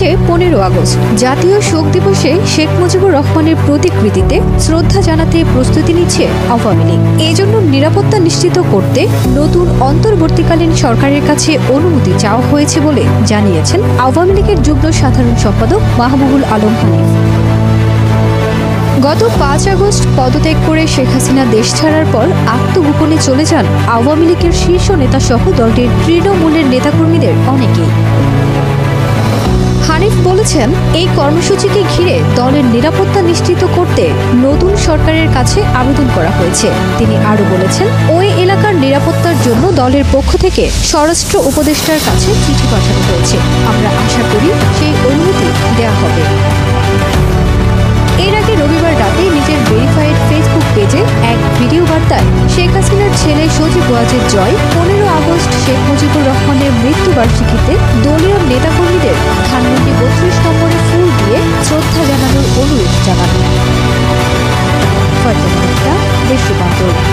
আসছে 15 আগস্ট। জাতীয় শোক দিবসে শেখ মুজিবুর রহমানের প্রতিকৃতিতে শ্রদ্ধা জানাতে প্রস্তুতি নিচ্ছে আওয়ামী লীগ। এজন্য নিরাপত্তা নিশ্চিত করতে নতুন অন্তর্বর্তীকালীন সরকারের কাছে অনুমতি চাওয়া হয়েছে বলে জানিয়েছেন আওয়ামী লীগের যুগ্ম সাধারণ সম্পাদক মাহবুবুল আলম হানিফ। গত 5 আগস্ট পদত্যাগ করে শেখ হাসিনা দেশ ছাড়ার পর আত্মগোপনে চলে যান আওয়ামী লীগের শীর্ষ নেতা সহ দলটির তৃণমূলের নেতাকর্মীদের অনেকেই। হানিফ বলেছেন, এই কর্মসূচিকে ঘিরে দলের নিরাপত্তা নিশ্চিত করতে নতুন সরকারের কাছে আবেদন করা হয়েছে। তিনি আরও বলেছেন, ওই এলাকার নিরাপত্তার জন্য দলের পক্ষ থেকে স্বরাষ্ট্র উপদেষ্টার কাছে চিঠি পাঠানো হয়েছে। আমরা আশা করি সেই অনুমতি দেওয়া হবে। এর আগে রবিবার রাতে নিজের ভেরিফাইড ফেসবুক পেজে এক ভিডিও বার্তায় শেখ হাসিনার ছেলে সজীব ওয়াজেদ জয় 15 আগস্ট শেখ মুজিবুর রহমানের মৃত্যুবার্ষিকীতে দলীয় নেতাকর্মীদের ধানমন্ডি 32 নম্বরে ফুল দিয়ে শ্রদ্ধা জানানোর অনুরোধ জানান। দেশ রূপান্তর।